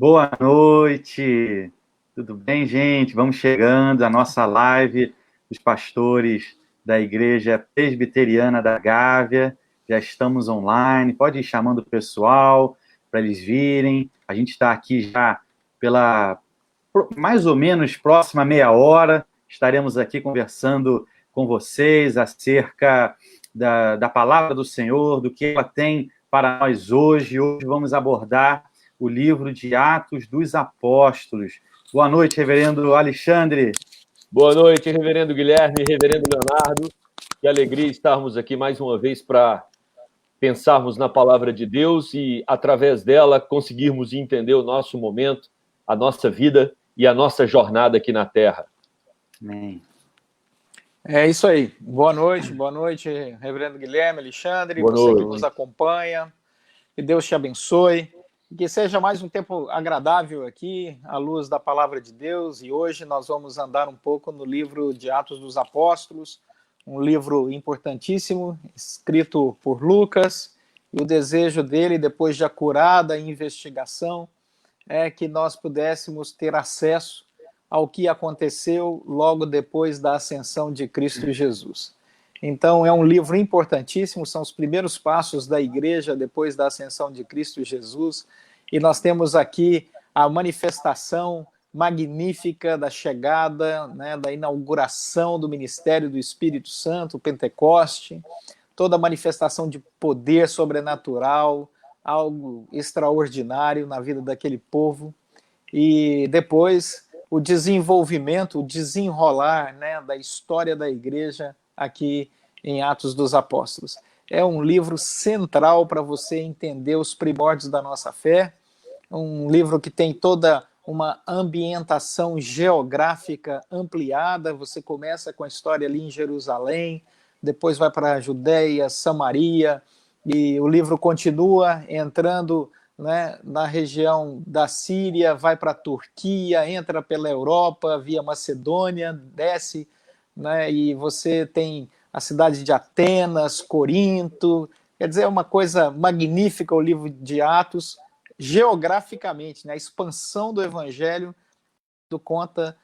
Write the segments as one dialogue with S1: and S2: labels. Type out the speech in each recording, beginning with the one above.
S1: Boa noite, tudo bem, gente? Vamos chegando à nossa live dos pastores da Igreja Presbiteriana da Gávea. Já estamos online, pode ir chamando o pessoal para eles virem. A gente está aqui já pela mais ou menos próxima meia hora. Estaremos aqui conversando com vocês acerca da palavra do Senhor, do que ela tem para nós hoje. Hoje vamos abordar o livro de Atos dos Apóstolos. Boa noite, reverendo Alexandre.
S2: Boa noite, reverendo Guilherme, reverendo Leonardo. Que alegria estarmos aqui mais uma vez para pensarmos na palavra de Deus e, através dela, conseguirmos entender o nosso momento, a nossa vida e a nossa jornada aqui na Terra.
S1: Amém.
S3: É isso aí. Boa noite, reverendo Guilherme, Alexandre, você que nos acompanha. Que Deus te abençoe. Que seja mais um tempo agradável aqui, à luz da palavra de Deus. E hoje nós vamos andar um pouco no livro de Atos dos Apóstolos, um livro importantíssimo, escrito por Lucas. E o desejo dele, depois de acurada investigação, é que nós pudéssemos ter acesso ao que aconteceu logo depois da ascensão de Cristo Jesus. Então, é um livro importantíssimo, são os primeiros passos da igreja depois da ascensão de Cristo Jesus, e nós temos aqui a manifestação magnífica da chegada, né, da inauguração do ministério do Espírito Santo, o Pentecoste, toda a manifestação de poder sobrenatural, algo extraordinário na vida daquele povo, e depois o desenvolvimento, o desenrolar, né, da história da igreja aqui em Atos dos Apóstolos. É um livro central para você entender os primórdios da nossa fé, um livro que tem toda uma ambientação geográfica ampliada. Você começa com a história ali em Jerusalém, depois vai para a Judéia, Samaria, e o livro continua entrando, né, na região da Síria, vai para a Turquia, entra pela Europa, via Macedônia, desce, né, e você tem a cidade de Atenas, Corinto. Quer dizer, é uma coisa magnífica o livro de Atos, geograficamente, né, a expansão do Evangelho, do conta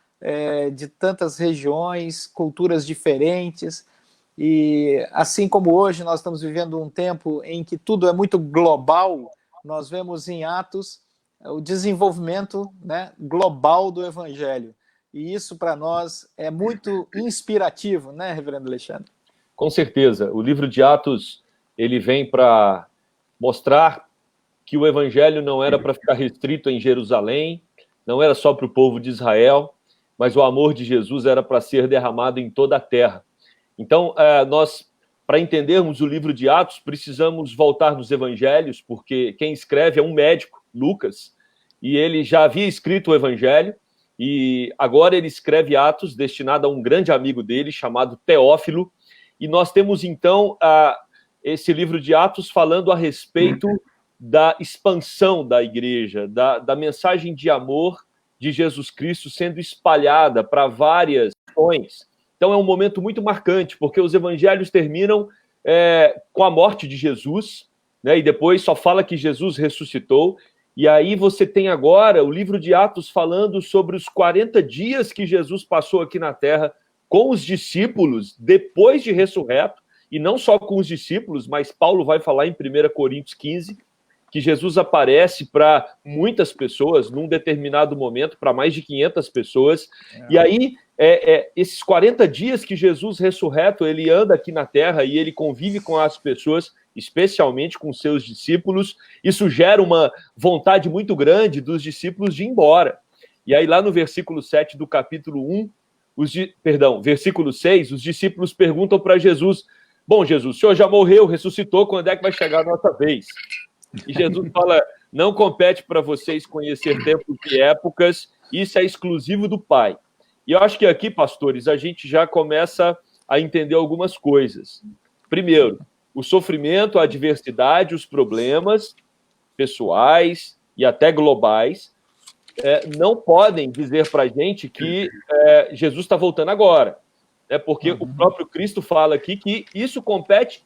S3: de tantas regiões, culturas diferentes. E assim como hoje nós estamos vivendo um tempo em que tudo é muito global, nós vemos em Atos o desenvolvimento, né, global do Evangelho. E isso, para nós, é muito inspirativo, né, reverendo Alexandre?
S2: Com certeza. O livro de Atos, ele vem para mostrar que o Evangelho não era para ficar restrito em Jerusalém, não era só para o povo de Israel, mas o amor de Jesus era para ser derramado em toda a terra. Então, nós, para entendermos o livro de Atos, precisamos voltar nos evangelhos, porque quem escreve é um médico, Lucas, e ele já havia escrito o evangelho, e agora ele escreve Atos, destinado a um grande amigo dele, chamado Teófilo, e nós temos, então, esse livro de Atos falando a respeito da expansão da igreja, da mensagem de amor de Jesus Cristo sendo espalhada para várias nações. Então é um momento muito marcante, porque os evangelhos terminam com a morte de Jesus, né, e depois só fala que Jesus ressuscitou, e aí você tem agora o livro de Atos falando sobre os 40 dias que Jesus passou aqui na Terra com os discípulos, depois de ressurreto, e não só com os discípulos, mas Paulo vai falar em 1 Coríntios 15, que Jesus aparece para muitas pessoas, num determinado momento, para mais de 500 pessoas, e aí esses 40 dias que Jesus ressurreto, ele anda aqui na Terra e ele convive com as pessoas, especialmente com seus discípulos. Isso gera uma vontade muito grande dos discípulos de ir embora. E aí lá no versículo 7 do capítulo 1, versículo 6, os discípulos perguntam para Jesus: bom, Jesus, o senhor já morreu, ressuscitou, quando é que vai chegar a nossa vez? E Jesus fala: não compete para vocês conhecer tempos e épocas, isso é exclusivo do Pai. E eu acho que aqui, pastores, a gente já começa a entender algumas coisas. Primeiro, o sofrimento, a adversidade, os problemas pessoais e até globais não podem dizer para a gente que Jesus está voltando agora. Porque o próprio Cristo fala aqui que isso compete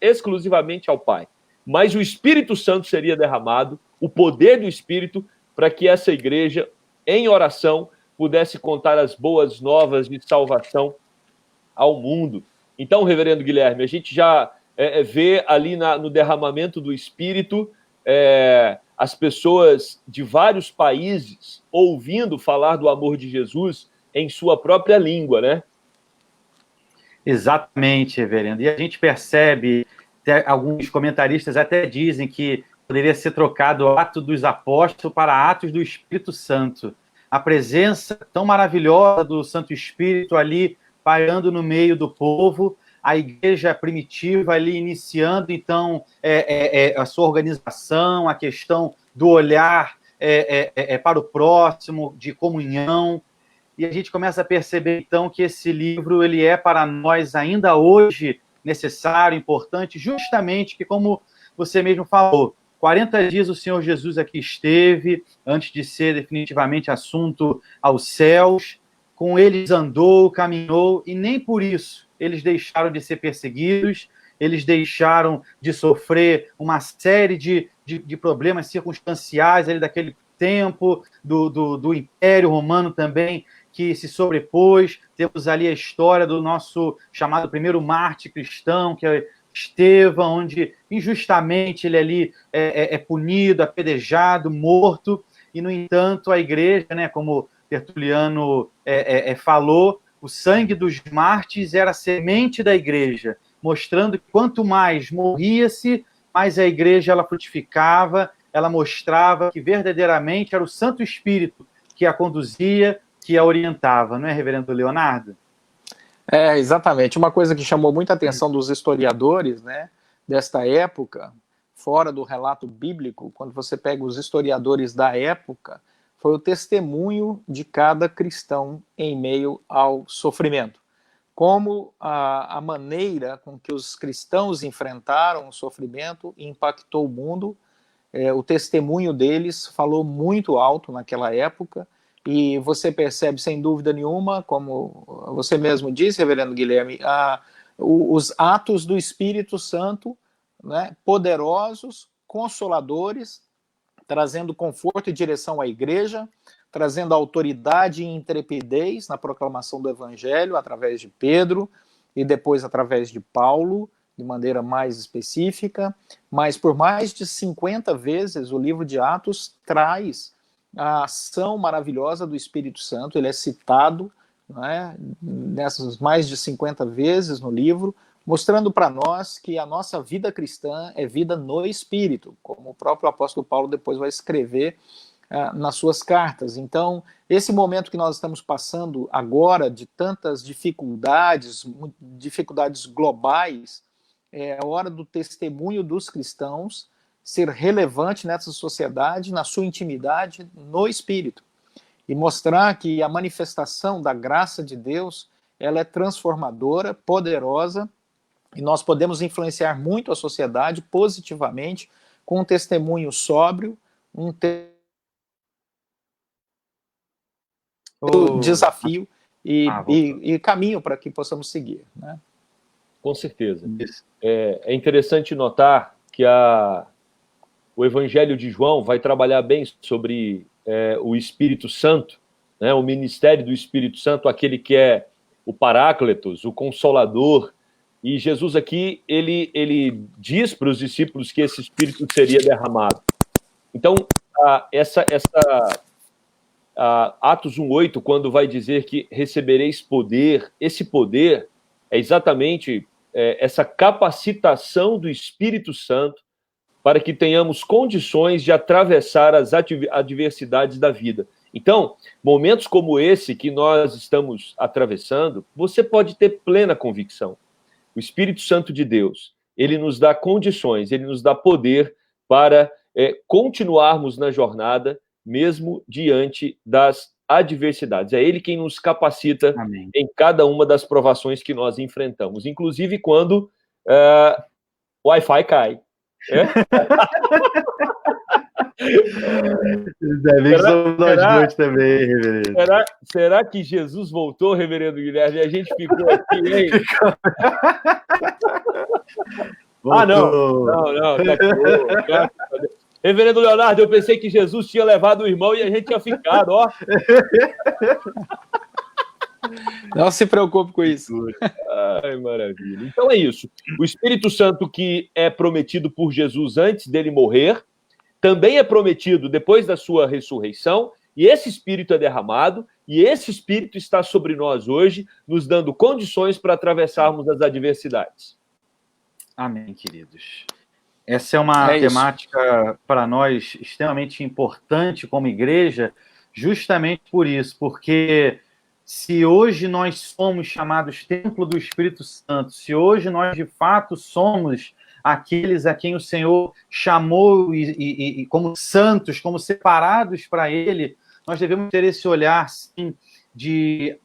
S2: exclusivamente ao Pai. Mas o Espírito Santo seria derramado o poder do Espírito para que essa igreja, em oração, pudesse contar as boas novas de salvação ao mundo. Então, reverendo Guilherme, a gente já vê ali no derramamento do Espírito as pessoas de vários países ouvindo falar do amor de Jesus em sua própria língua, né?
S1: Exatamente, reverendo. E a gente percebe, alguns comentaristas até dizem que poderia ser trocado o Atos dos Apóstolos para Atos do Espírito Santo. A presença tão maravilhosa do Santo Espírito ali pairando no meio do povo, a igreja primitiva ali iniciando, então, a sua organização, a questão do olhar para o próximo, de comunhão. E a gente começa a perceber, então, que esse livro ele é para nós ainda hoje necessário, importante, justamente que, como você mesmo falou, 40 dias o Senhor Jesus aqui esteve, antes de ser definitivamente assunto aos céus, com eles andou, caminhou, e nem por isso eles deixaram de ser perseguidos, eles deixaram de sofrer uma série de problemas circunstanciais ali daquele tempo, do Império Romano também, que se sobrepôs. Temos ali a história do nosso chamado primeiro mártir cristão, que é Estevão, onde injustamente ele ali é punido, apedrejado, morto, e, no entanto, a igreja, né, como Tertuliano falou, o sangue dos mártires era a semente da igreja, mostrando que quanto mais morria-se, mais a igreja ela frutificava, ela mostrava que verdadeiramente era o Santo Espírito que a conduzia, que a orientava, não é, reverendo Leonardo?
S3: Exatamente. Uma coisa que chamou muita atenção dos historiadores, né, desta época, fora do relato bíblico, quando você pega os historiadores da época, foi o testemunho de cada cristão em meio ao sofrimento. Como a maneira com que os cristãos enfrentaram o sofrimento impactou o mundo. O testemunho deles falou muito alto naquela época, e você percebe, sem dúvida nenhuma, como você mesmo disse, reverendo Guilherme, os atos do Espírito Santo, né, poderosos, consoladores, trazendo conforto e direção à igreja, trazendo autoridade e intrepidez na proclamação do Evangelho, através de Pedro, e depois através de Paulo, de maneira mais específica. Mas por mais de 50 vezes o livro de Atos traz a ação maravilhosa do Espírito Santo. Ele é citado, né, nessas mais de 50 vezes no livro, mostrando para nós que a nossa vida cristã é vida no Espírito, como o próprio apóstolo Paulo depois vai escrever nas suas cartas. Então, esse momento que nós estamos passando agora, de tantas dificuldades globais, é a hora do testemunho dos cristãos ser relevante nessa sociedade, na sua intimidade, no Espírito, e mostrar que a manifestação da graça de Deus, ela é transformadora, poderosa, e nós podemos influenciar muito a sociedade positivamente com um testemunho sóbrio, desafio e caminho para que possamos seguir, né?
S2: Com certeza. É interessante notar que o Evangelho de João vai trabalhar bem sobre o Espírito Santo, né, o ministério do Espírito Santo, aquele que é o Paráclitos, o Consolador. E Jesus aqui, ele diz para os discípulos que esse Espírito seria derramado. Então, Atos 1:8, quando vai dizer que recebereis poder, esse poder é exatamente essa capacitação do Espírito Santo para que tenhamos condições de atravessar as adversidades da vida. Então, momentos como esse que nós estamos atravessando, você pode ter plena convicção. O Espírito Santo de Deus, ele nos dá condições, ele nos dá poder para continuarmos na jornada, mesmo diante das adversidades. É ele quem nos capacita
S1: Amém.
S2: Em cada uma das provações que nós enfrentamos, inclusive quando o Wi-Fi cai. Será que Jesus voltou, reverendo Guilherme? E a gente ficou aqui, hein? Não, tá aqui. Reverendo Leonardo, eu pensei que Jesus tinha levado o irmão e a gente tinha ficado, ó.
S3: Não se preocupe com isso.
S2: Ai, maravilha. Então é isso. O Espírito Santo que é prometido por Jesus antes dele morrer, também é prometido depois da sua ressurreição, e esse Espírito é derramado, e esse Espírito está sobre nós hoje, nos dando condições para atravessarmos as adversidades.
S1: Amém, queridos. Essa é uma temática para nós extremamente importante como igreja, justamente por isso, porque se hoje nós somos chamados templo do Espírito Santo, se hoje nós de fato somos aqueles a quem o Senhor chamou e como santos, como separados para Ele, nós devemos ter esse olhar, sim,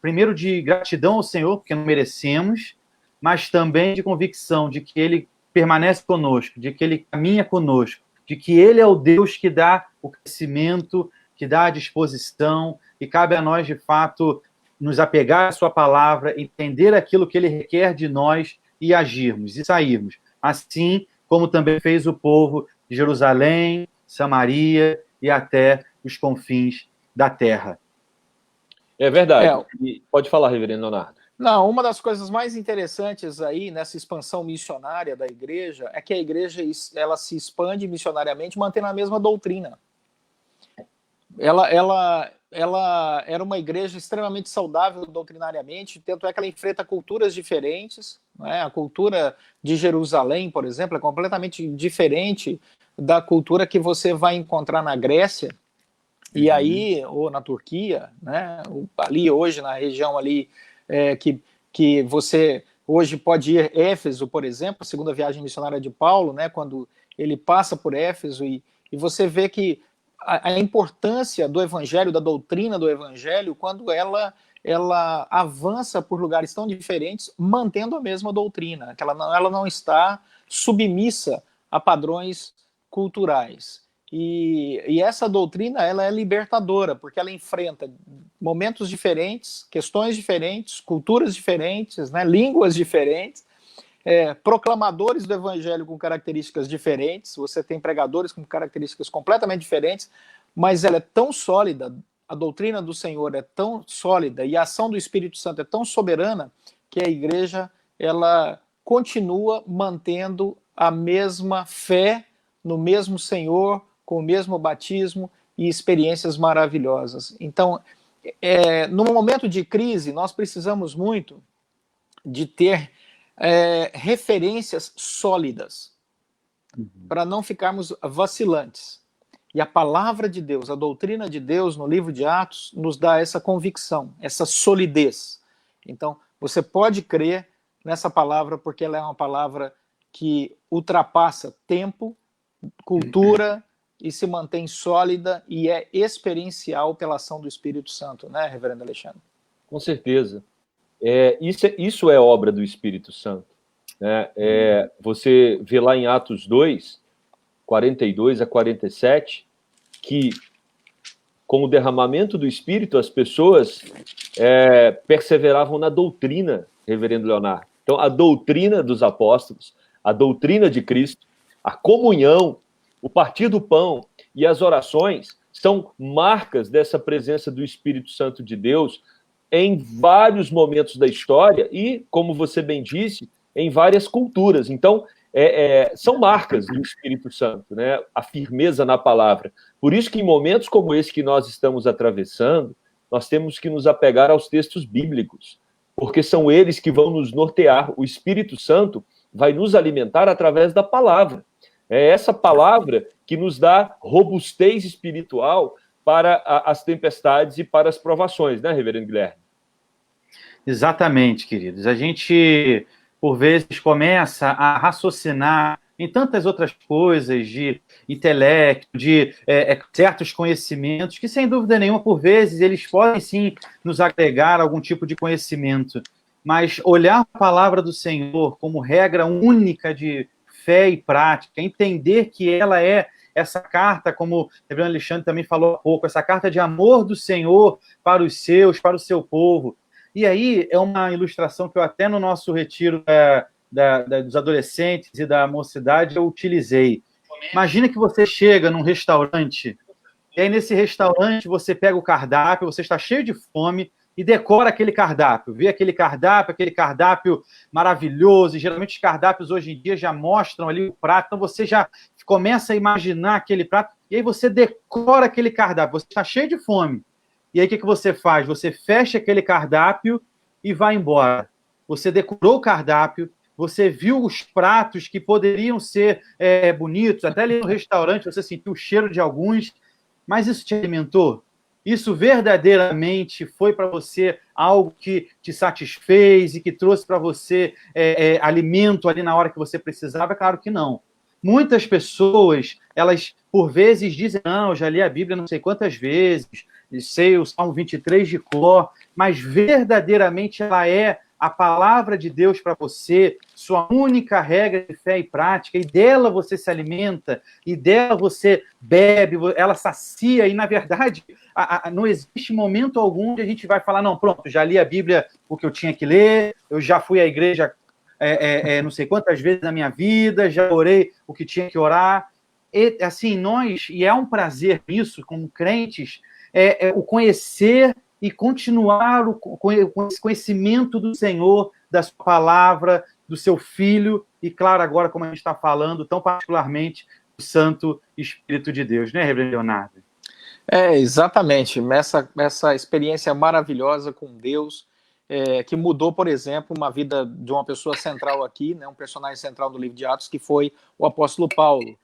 S1: primeiro de gratidão ao Senhor, porque não merecemos, mas também de convicção de que Ele permanece conosco, de que Ele caminha conosco, de que Ele é o Deus que dá o crescimento, que dá a disposição, e cabe a nós, de fato, nos apegar à sua palavra, entender aquilo que Ele requer de nós e agirmos, e sairmos. Assim como também fez o povo de Jerusalém, Samaria e até os confins da terra.
S2: É verdade. Pode falar, reverendo Leonardo.
S3: Não, uma das coisas mais interessantes aí nessa expansão missionária da igreja é que a igreja ela se expande missionariamente mantendo a mesma doutrina. Ela era uma igreja extremamente saudável doutrinariamente, tanto é que ela enfrenta culturas diferentes, né? A cultura de Jerusalém, por exemplo, é completamente diferente da cultura que você vai encontrar na Grécia, e aí, ou na Turquia, né? Ali hoje, na região ali, que você hoje pode ir a Éfeso, por exemplo, a segunda viagem missionária de Paulo, né? Quando ele passa por Éfeso e você vê que a importância do evangelho, da doutrina do evangelho, quando ela avança por lugares tão diferentes, mantendo a mesma doutrina, que ela não está submissa a padrões culturais. E essa doutrina ela é libertadora, porque ela enfrenta momentos diferentes, questões diferentes, culturas diferentes, né, línguas diferentes, proclamadores do evangelho com características diferentes, você tem pregadores com características completamente diferentes, mas ela é tão sólida, a doutrina do Senhor é tão sólida e a ação do Espírito Santo é tão soberana que a igreja ela continua mantendo a mesma fé no mesmo Senhor, com o mesmo batismo e experiências maravilhosas. Então, no momento de crise, nós precisamos muito de ter referências sólidas, para não ficarmos vacilantes. E a palavra de Deus, a doutrina de Deus no livro de Atos, nos dá essa convicção, essa solidez. Então, você pode crer nessa palavra, porque ela é uma palavra que ultrapassa tempo, cultura, e se mantém sólida e é experiencial pela ação do Espírito Santo, né, reverendo Alexandre?
S2: Com certeza. Isso é obra do Espírito Santo. Né? Você vê lá em Atos 2, 42 a 47, que com o derramamento do Espírito, as pessoas perseveravam na doutrina, reverendo Leonardo. Então, a doutrina dos apóstolos, a doutrina de Cristo, a comunhão, o partir do pão e as orações são marcas dessa presença do Espírito Santo de Deus em vários momentos da história e, como você bem disse, em várias culturas. Então, são marcas do Espírito Santo, né? A firmeza na palavra. Por isso que em momentos como esse que nós estamos atravessando, nós temos que nos apegar aos textos bíblicos, porque são eles que vão nos nortear. O Espírito Santo vai nos alimentar através da palavra. É essa palavra que nos dá robustez espiritual para as tempestades e para as provações, né, reverendo Guilherme?
S1: Exatamente, queridos. A gente, por vezes, começa a raciocinar em tantas outras coisas de intelecto, de certos conhecimentos, que, sem dúvida nenhuma, por vezes, eles podem, sim, nos agregar algum tipo de conhecimento. Mas olhar a palavra do Senhor como regra única de fé e prática, entender que ela é essa carta, como o reverendo Alexandre também falou há pouco, essa carta de amor do Senhor para os seus, para o seu povo. E aí é uma ilustração que eu até no nosso retiro dos adolescentes e da mocidade eu utilizei. Imagina que você chega num restaurante, e aí nesse restaurante você pega o cardápio, você está cheio de fome e decora aquele cardápio. Vê aquele cardápio maravilhoso, e geralmente os cardápios hoje em dia já mostram ali o prato, então você já começa a imaginar aquele prato, e aí você decora aquele cardápio, você está cheio de fome. E aí o que você faz? Você fecha aquele cardápio e vai embora. Você decorou o cardápio, você viu os pratos que poderiam ser bonitos, até ali no restaurante você sentiu o cheiro de alguns, mas isso te alimentou? Isso verdadeiramente foi para você algo que te satisfez e que trouxe para você alimento ali na hora que você precisava? Claro que não. Muitas pessoas, elas por vezes dizem, não, eu já li a Bíblia não sei quantas vezes, sei o Salmo 23 de cor, mas verdadeiramente ela é a palavra de Deus para você, sua única regra de fé e prática, e dela você se alimenta, e dela você bebe, ela sacia, e na verdade não existe momento algum onde a gente vai falar, não, pronto, já li a Bíblia o que eu tinha que ler, eu já fui à igreja não sei quantas vezes na minha vida, já orei o que tinha que orar. E, assim, e é um prazer isso, como crentes, o conhecer e continuar com esse conhecimento do Senhor, da sua palavra, do seu Filho, e claro, agora, como a gente está falando, tão particularmente, do Santo Espírito de Deus, né, Reverendo Leonardo?
S3: Exatamente, essa experiência maravilhosa com Deus, que mudou, por exemplo, uma vida de uma pessoa central aqui, né, um personagem central do livro de Atos, que foi o apóstolo Paulo.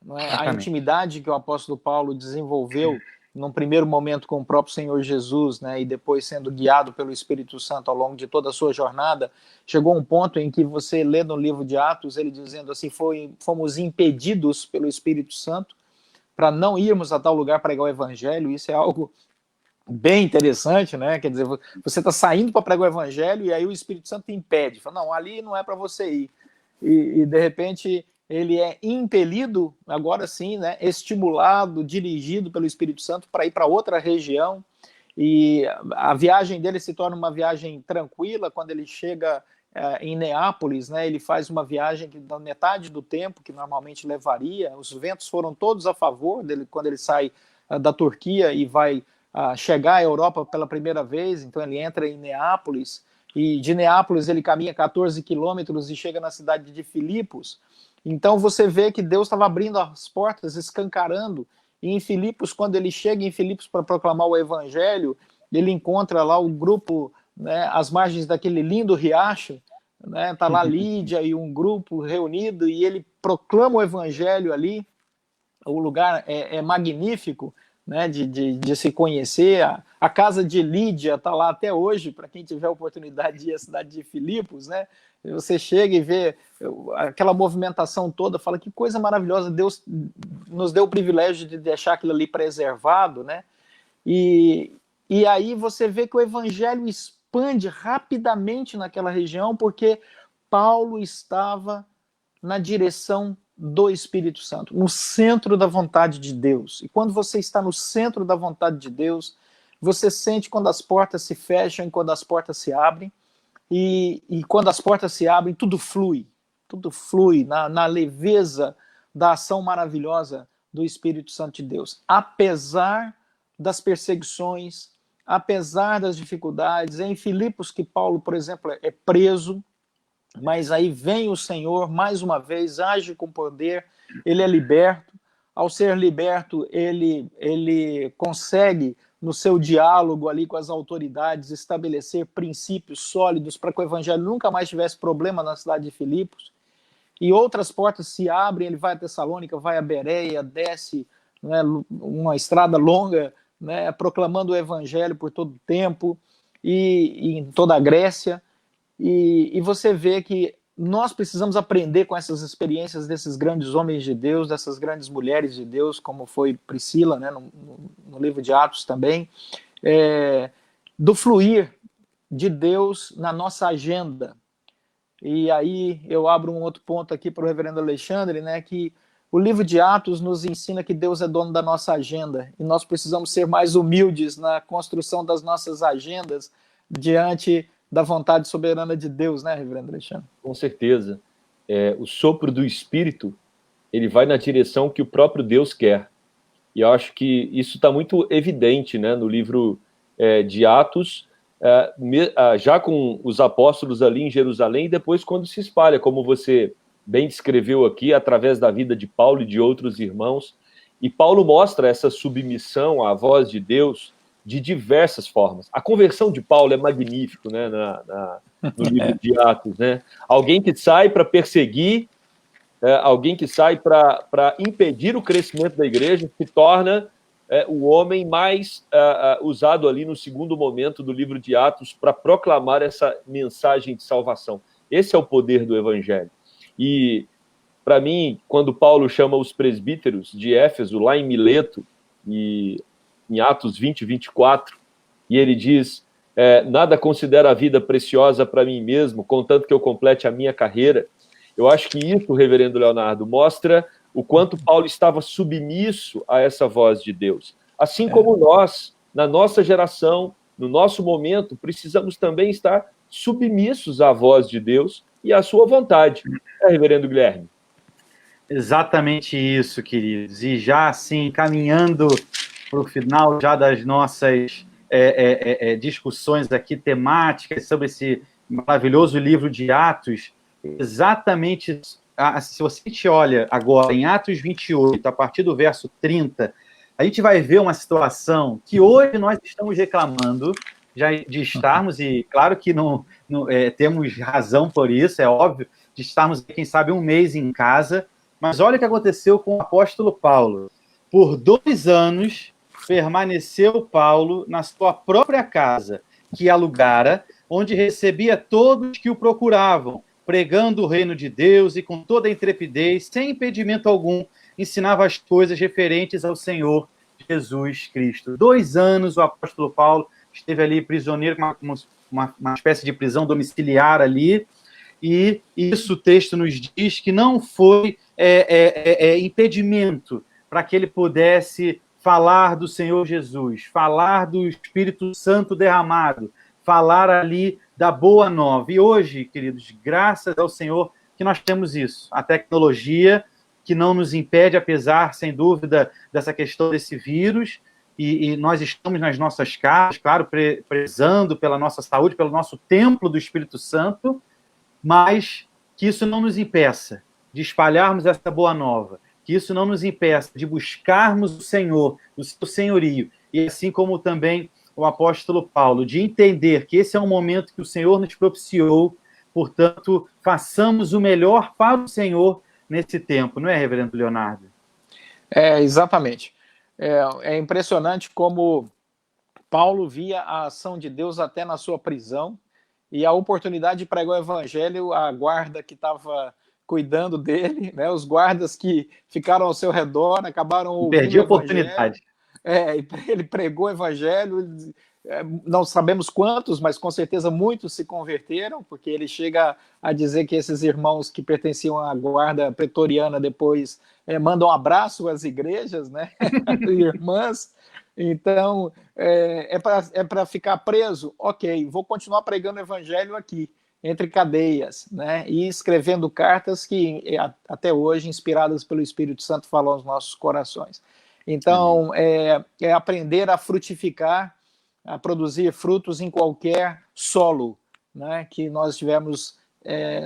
S3: Não é? A intimidade que o apóstolo Paulo desenvolveu num primeiro momento com o próprio Senhor Jesus, né, e depois sendo guiado pelo Espírito Santo ao longo de toda a sua jornada, chegou um ponto em que você lê no livro de Atos, ele dizendo assim, fomos impedidos pelo Espírito Santo para não irmos a tal lugar pregar o evangelho. Isso é algo bem interessante, né? Quer dizer, você está saindo para pregar o evangelho e aí o Espírito Santo te impede, fala, não, ali não é para você ir. E de repente ele é impelido, agora sim, né, estimulado, dirigido pelo Espírito Santo para ir para outra região, e a viagem dele se torna uma viagem tranquila. Quando ele chega em Neápolis, né, ele faz uma viagem que dá metade do tempo que normalmente levaria, os ventos foram todos a favor dele quando ele sai da Turquia e vai chegar à Europa pela primeira vez. Então ele entra em Neápolis, e de Neápolis ele caminha 14 quilômetros e chega na cidade de Filipos. Então você vê que Deus estava abrindo as portas, escancarando, e em Filipos, quando ele chega em Filipos para proclamar o evangelho, ele encontra lá o grupo, né, às margens daquele lindo riacho, né, tá lá Lídia e um grupo reunido, e ele proclama o evangelho ali. O lugar é magnífico, né, de se conhecer. A casa de Lídia está lá até hoje, para quem tiver a oportunidade de ir à cidade de Filipos, né? Você chega e vê aquela movimentação toda, fala que coisa maravilhosa, Deus nos deu o privilégio de deixar aquilo ali preservado, né? E aí você vê que o evangelho expande rapidamente naquela região, porque Paulo estava na direção do Espírito Santo, no centro da vontade de Deus. E quando você está no centro da vontade de Deus, você sente quando as portas se fecham e quando as portas se abrem. E quando as portas se abrem, tudo flui na leveza da ação maravilhosa do Espírito Santo de Deus. Apesar das perseguições, apesar das dificuldades, é em Filipos que Paulo, por exemplo, é preso, mas aí vem o Senhor, mais uma vez, age com poder, ele é liberto. Ao ser liberto, ele consegue, no seu diálogo ali com as autoridades, estabelecer princípios sólidos para que o evangelho nunca mais tivesse problema na cidade de Filipos. E outras portas se abrem, ele vai a Tessalônica, vai a Bereia, desce, né, uma estrada longa, né, proclamando o evangelho por todo o tempo, e em toda a Grécia. E você vê que nós precisamos aprender com essas experiências desses grandes homens de Deus, dessas grandes mulheres de Deus, como foi Priscila, né, no livro de Atos também, do fluir de Deus na nossa agenda. E aí eu abro um outro ponto aqui para o reverendo Alexandre, né, que o livro de Atos nos ensina que Deus é dono da nossa agenda, e nós precisamos ser mais humildes na construção das nossas agendas diante da vontade soberana de Deus, né, reverendo Alexandre?
S2: Com certeza. O sopro do Espírito ele vai na direção que o próprio Deus quer. E eu acho que isso está muito evidente, né, no livro de Atos, já com os apóstolos ali em Jerusalém, e depois quando se espalha, como você bem descreveu aqui, através da vida de Paulo e de outros irmãos. E Paulo mostra essa submissão à voz de Deus de diversas formas. A conversão de Paulo é magnífico, né, no livro de Atos, né? Alguém que sai para perseguir, alguém que sai para impedir o crescimento da igreja, se torna o homem mais usado ali no segundo momento do livro de Atos para proclamar essa mensagem de salvação. Esse é o poder do evangelho. E, para mim, quando Paulo chama os presbíteros de Éfeso, lá em Mileto, e em Atos 20, 24, e ele diz, nada considero a vida preciosa para mim mesmo, contanto que eu complete a minha carreira. Eu acho que isso, reverendo Leonardo, mostra o quanto Paulo estava submisso a essa voz de Deus. Assim como nós, na nossa geração, no nosso momento, precisamos também estar submissos à voz de Deus e à sua vontade. Reverendo Guilherme?
S1: Exatamente isso, queridos. E já assim, caminhando para o final já das nossas discussões aqui temáticas sobre esse maravilhoso livro de Atos, exatamente, se você te olha agora em Atos 28, a partir do verso 30, a gente vai ver uma situação que hoje nós estamos reclamando já de estarmos, e claro que não temos razão por isso, é óbvio, de estarmos, quem sabe, um mês em casa, mas olha o que aconteceu com o apóstolo Paulo. Por 2 anos, permaneceu Paulo na sua própria casa, que alugara, onde recebia todos que o procuravam, pregando o reino de Deus e com toda a intrepidez, sem impedimento algum, ensinava as coisas referentes ao Senhor Jesus Cristo. 2 anos o apóstolo Paulo esteve ali prisioneiro, com uma espécie de prisão domiciliar ali, e isso o texto nos diz que não foi impedimento para que ele pudesse falar do Senhor Jesus, falar do Espírito Santo derramado, falar ali da boa nova. E hoje, queridos, graças ao Senhor que nós temos isso, a tecnologia que não nos impede, apesar, sem dúvida, dessa questão desse vírus, e nós estamos nas nossas casas, claro, prezando pela nossa saúde, pelo nosso templo do Espírito Santo, mas que isso não nos impeça de espalharmos essa boa nova, que isso não nos impeça de buscarmos o Senhor, o seu senhorio, e assim como também o apóstolo Paulo, de entender que esse é um momento que o Senhor nos propiciou, portanto, façamos o melhor para o Senhor nesse tempo, não é, reverendo Leonardo?
S3: Exatamente. É impressionante como Paulo via a ação de Deus até na sua prisão, e a oportunidade de pregar o evangelho, a guarda que estava cuidando dele, né, os guardas que ficaram ao seu redor, acabaram ouvindo
S1: perdi a oportunidade.
S3: Ele pregou o evangelho, não sabemos quantos, mas com certeza muitos se converteram, porque ele chega a dizer que esses irmãos que pertenciam à guarda pretoriana depois mandam um abraço às igrejas, né, irmãs. Então, é para ficar preso? Ok, vou continuar pregando o evangelho aqui, entre cadeias, né, e escrevendo cartas que até hoje, inspiradas pelo Espírito Santo, falam aos nossos corações. Então, é aprender a frutificar, a produzir frutos em qualquer solo, né, que nós estivermos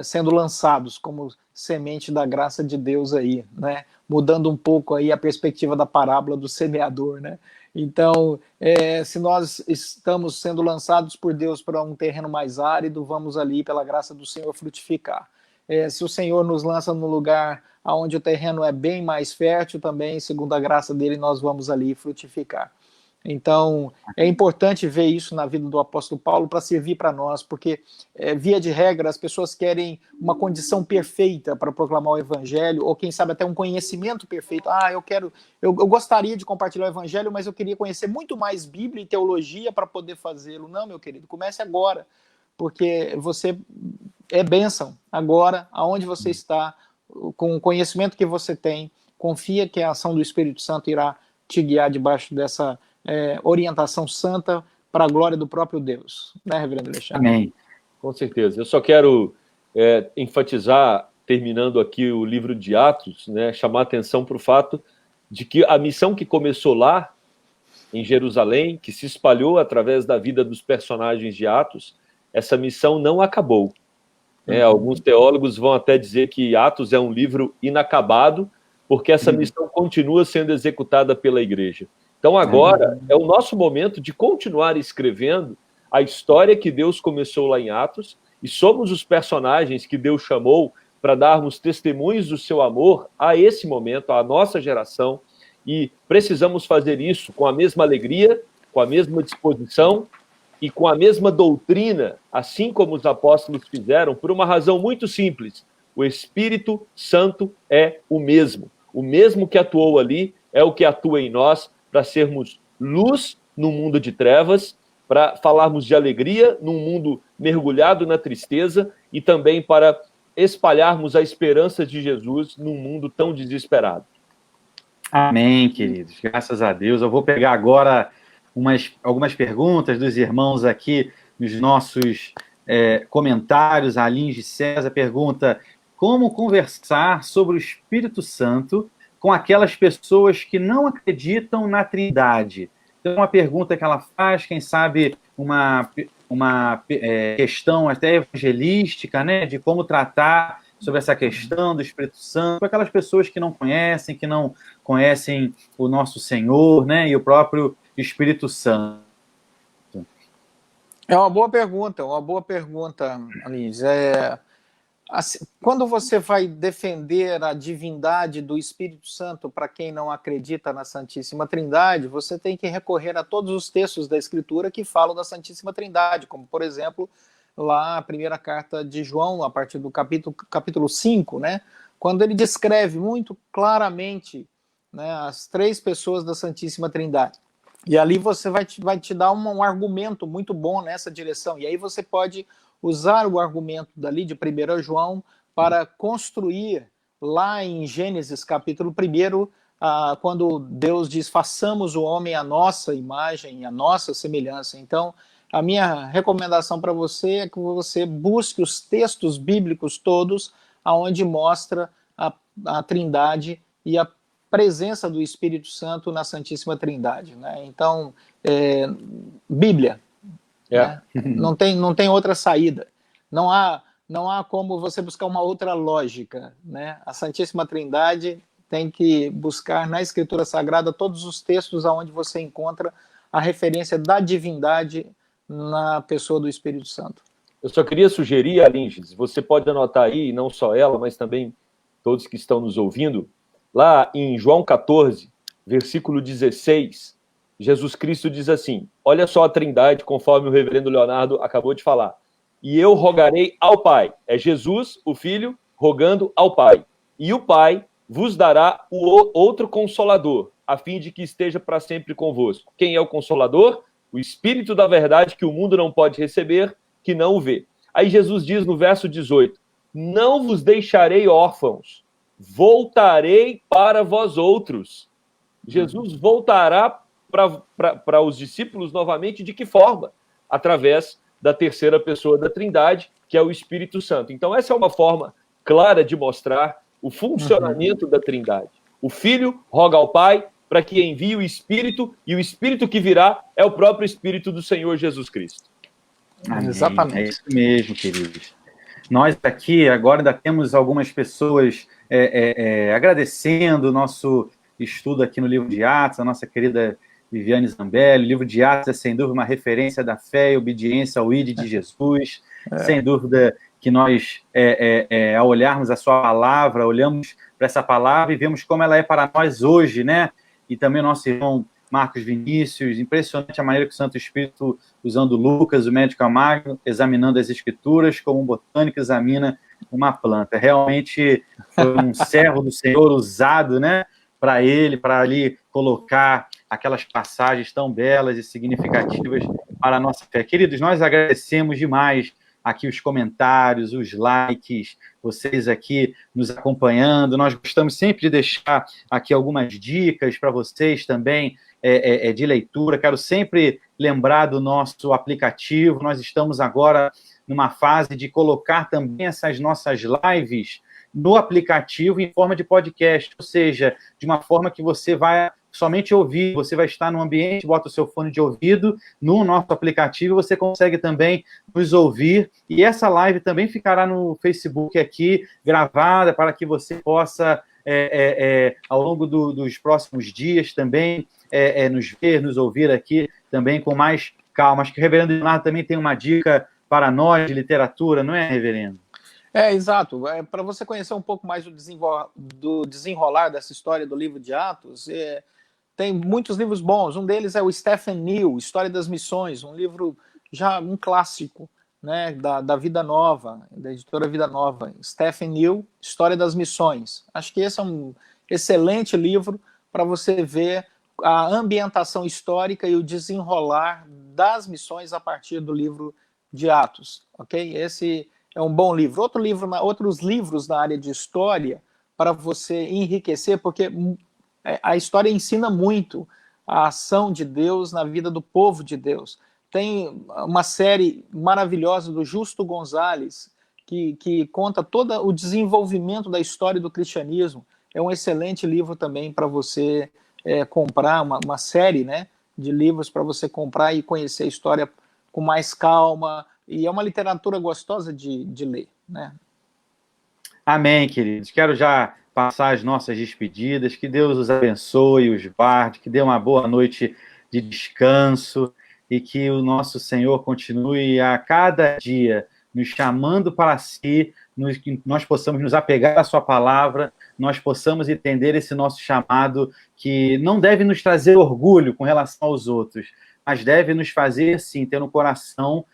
S3: sendo lançados como semente da graça de Deus aí, né, mudando um pouco aí a perspectiva da parábola do semeador, né. Então, se nós estamos sendo lançados por Deus para um terreno mais árido, vamos ali, pela graça do Senhor, frutificar. Se o Senhor nos lança num lugar onde o terreno é bem mais fértil também, segundo a graça dele, nós vamos ali frutificar. Então, é importante ver isso na vida do apóstolo Paulo para servir para nós, porque, via de regra, as pessoas querem uma condição perfeita para proclamar o evangelho, ou quem sabe até um conhecimento perfeito. Eu gostaria de compartilhar o evangelho, mas eu queria conhecer muito mais Bíblia e teologia para poder fazê-lo. Não, meu querido, comece agora, porque você é bênção agora, aonde você está, com o conhecimento que você tem, confia que a ação do Espírito Santo irá te guiar debaixo dessa orientação santa para a glória do próprio Deus, né, reverendo Alexandre?
S1: Amém.
S2: Com certeza. Eu só quero enfatizar terminando aqui o livro de Atos, né, chamar a atenção para o fato de que a missão que começou lá, em Jerusalém, que se espalhou através da vida dos personagens de Atos, essa missão não acabou. Alguns teólogos vão até dizer que Atos é um livro inacabado, porque essa missão continua sendo executada pela igreja. Então agora é o nosso momento de continuar escrevendo a história que Deus começou lá em Atos, e somos os personagens que Deus chamou para darmos testemunhos do seu amor a esse momento, à nossa geração, e precisamos fazer isso com a mesma alegria, com a mesma disposição e com a mesma doutrina, assim como os apóstolos fizeram, por uma razão muito simples. O Espírito Santo é o mesmo que atuou ali é o que atua em nós para sermos luz no mundo de trevas, para falarmos de alegria num mundo mergulhado na tristeza e também para espalharmos a esperança de Jesus num mundo tão desesperado.
S1: Amém, queridos. Graças a Deus. Eu vou pegar agora algumas perguntas dos irmãos aqui nos nossos comentários. A Lins de César pergunta: como conversar sobre o Espírito Santo com aquelas pessoas que não acreditam na Trindade? Então, uma pergunta que ela faz, quem sabe uma questão até evangelística, né, de como tratar sobre essa questão do Espírito Santo, para aquelas pessoas que não conhecem o nosso Senhor, né, e o próprio Espírito Santo.
S3: É uma boa pergunta, Alice. Assim, quando você vai defender a divindade do Espírito Santo para quem não acredita na Santíssima Trindade, você tem que recorrer a todos os textos da Escritura que falam da Santíssima Trindade, como, por exemplo, lá a primeira carta de João, a partir do capítulo 5, né, quando ele descreve muito claramente, né, as três pessoas da Santíssima Trindade. E ali você vai te dar um argumento muito bom nessa direção. E aí você pode usar o argumento dali de 1 João para construir lá em Gênesis capítulo 1, quando Deus diz: façamos o homem à nossa imagem, à nossa semelhança. Então, a minha recomendação para você é que você busque os textos bíblicos todos, onde mostra a Trindade e a presença do Espírito Santo na Santíssima Trindade, né? Então, Bíblia, né? Não tem outra saída. Não há como você buscar uma outra lógica, né? A Santíssima Trindade tem que buscar na Escritura Sagrada todos os textos onde você encontra a referência da divindade na pessoa do Espírito Santo.
S2: Eu só queria sugerir, Alinges, você pode anotar aí, não só ela, mas também todos que estão nos ouvindo, lá em João 14, versículo 16, Jesus Cristo diz assim: olha só a Trindade, conforme o reverendo Leonardo acabou de falar. E eu rogarei ao Pai. É Jesus, o Filho, rogando ao Pai. E o Pai vos dará o outro Consolador, a fim de que esteja para sempre convosco. Quem é o Consolador? O Espírito da verdade, que o mundo não pode receber, que não o vê. Aí Jesus diz no verso 18: não vos deixarei órfãos, voltarei para vós outros. Jesus voltará para os discípulos novamente, de que forma? Através da terceira pessoa da Trindade, que é o Espírito Santo. Então essa é uma forma clara de mostrar o funcionamento da Trindade. O Filho roga ao Pai para que envie o Espírito, e o Espírito que virá é o próprio Espírito do Senhor Jesus Cristo.
S1: Amém. Exatamente. É isso mesmo, queridos. Nós aqui agora ainda temos algumas pessoas agradecendo o nosso estudo aqui no livro de Atos, a nossa querida Viviane Zambelli. O livro de Atos é, sem dúvida, uma referência da fé e obediência ao ID de Jesus. Sem dúvida que nós, ao olharmos a sua palavra, olhamos para essa palavra e vemos como ela é para nós hoje, né? E também o nosso irmão Marcos Vinícius, impressionante a maneira que o Santo Espírito, usando Lucas, o médico amargo, examinando as Escrituras, como um botânico examina uma planta. Realmente foi um servo do Senhor usado, né, para ele, para ali colocar aquelas passagens tão belas e significativas para a nossa fé. Queridos, nós agradecemos demais aqui os comentários, os likes, vocês aqui nos acompanhando. Nós gostamos sempre de deixar aqui algumas dicas para vocês também, de leitura. Quero sempre lembrar do nosso aplicativo. Nós estamos agora numa fase de colocar também essas nossas lives no aplicativo em forma de podcast, ou seja, de uma forma que você vai somente ouvir, você vai estar no ambiente, bota o seu fone de ouvido no nosso aplicativo, você consegue também nos ouvir, e essa live também ficará no Facebook aqui, gravada, para que você possa, ao longo dos próximos dias também, nos ver, nos ouvir aqui também com mais calma. Acho que o reverendo Leonardo também tem uma dica para nós de literatura, não é, reverendo?
S3: Exato. Para você conhecer um pouco mais do desenrolar dessa história do livro de Atos, tem muitos livros bons. Um deles é o Stephen Neill, História das Missões, um livro já um clássico, né, da Vida Nova, da editora Vida Nova. Stephen Neill, História das Missões. Acho que esse é um excelente livro para você ver a ambientação histórica e o desenrolar das missões a partir do livro de Atos. Ok? Esse é um bom livro. Outros livros na área de história para você enriquecer, porque a história ensina muito a ação de Deus na vida do povo de Deus. Tem uma série maravilhosa do Justo Gonzalez, que conta todo o desenvolvimento da história do cristianismo. É um excelente livro também para você comprar, uma série, né, de livros para você comprar e conhecer a história com mais calma. E é uma literatura gostosa de ler, né?
S1: Amém, queridos. Quero já passar as nossas despedidas. Que Deus os abençoe, os guarde, que dê uma boa noite de descanso e que o nosso Senhor continue a cada dia nos chamando para si, que nós possamos nos apegar à sua palavra, nós possamos entender esse nosso chamado que não deve nos trazer orgulho com relação aos outros, mas deve nos fazer, sim, ter no coração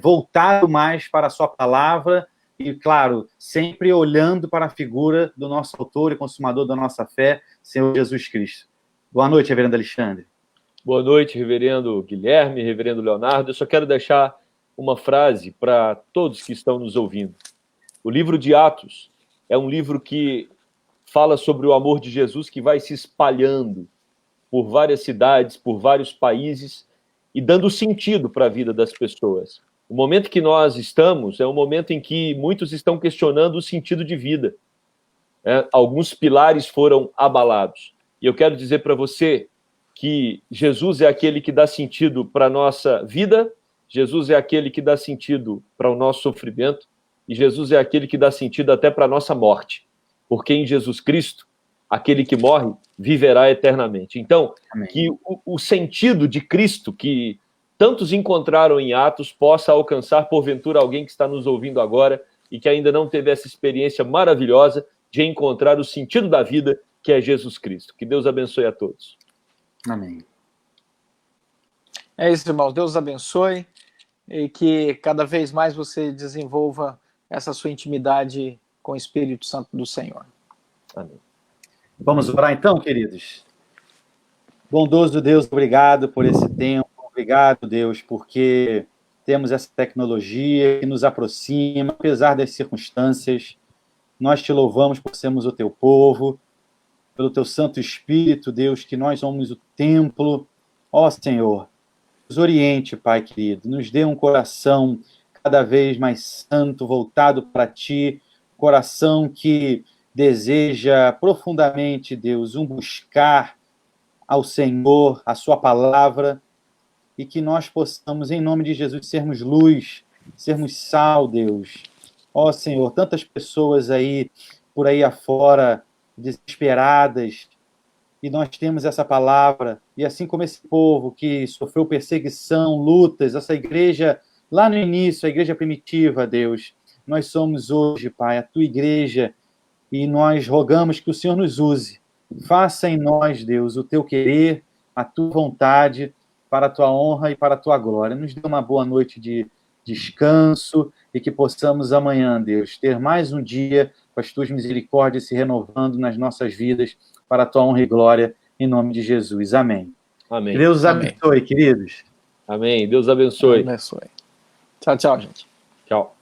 S1: voltado mais para a sua palavra e, claro, sempre olhando para a figura do nosso autor e consumador da nossa fé, Senhor Jesus Cristo. Boa noite, reverendo Alexandre.
S2: Boa noite, reverendo Guilherme, reverendo Leonardo. Eu só quero deixar uma frase para todos que estão nos ouvindo. O livro de Atos é um livro que fala sobre o amor de Jesus que vai se espalhando por várias cidades, por vários países e dando sentido para a vida das pessoas. O momento que nós estamos é um momento em que muitos estão questionando o sentido de vida. Alguns pilares foram abalados. E eu quero dizer para você que Jesus é aquele que dá sentido para a nossa vida, Jesus é aquele que dá sentido para o nosso sofrimento e Jesus é aquele que dá sentido até para a nossa morte. Porque em Jesus Cristo, aquele que morre viverá eternamente. Então, amém, que o sentido de Cristo que tantos encontraram em Atos possa alcançar, porventura, alguém que está nos ouvindo agora e que ainda não teve essa experiência maravilhosa de encontrar o sentido da vida, que é Jesus Cristo. Que Deus abençoe a todos.
S1: Amém.
S3: É isso, irmãos. Deus abençoe e que cada vez mais você desenvolva essa sua intimidade com o Espírito Santo do Senhor.
S2: Amém.
S1: Vamos orar então, queridos? Bondoso Deus, obrigado por esse tempo. Obrigado, Deus, porque temos essa tecnologia que nos aproxima, apesar das circunstâncias. Nós te louvamos por sermos o teu povo, pelo teu Santo Espírito, Deus, que nós somos o templo. Ó Senhor, nos oriente, Pai querido, nos dê um coração cada vez mais santo, voltado para ti, coração que deseja profundamente, Deus, buscar ao Senhor, a sua palavra, e que nós possamos, em nome de Jesus, sermos luz, sermos sal, Deus. Ó Senhor, tantas pessoas aí, por aí afora, desesperadas, e nós temos essa palavra, e assim como esse povo que sofreu perseguição, lutas, essa igreja, lá no início, a igreja primitiva, Deus, nós somos hoje, Pai, a tua igreja, e nós rogamos que o Senhor nos use. Faça em nós, Deus, o teu querer, a tua vontade, para a tua honra e para a tua glória. Nos dê uma boa noite de descanso e que possamos amanhã, Deus, ter mais um dia com as tuas misericórdias se renovando nas nossas vidas para a tua honra e glória, em nome de Jesus. Amém.
S2: Amém.
S1: Deus abençoe, queridos.
S2: Amém. Deus abençoe.
S3: Deus abençoe. Tchau, tchau, gente.
S2: Tchau.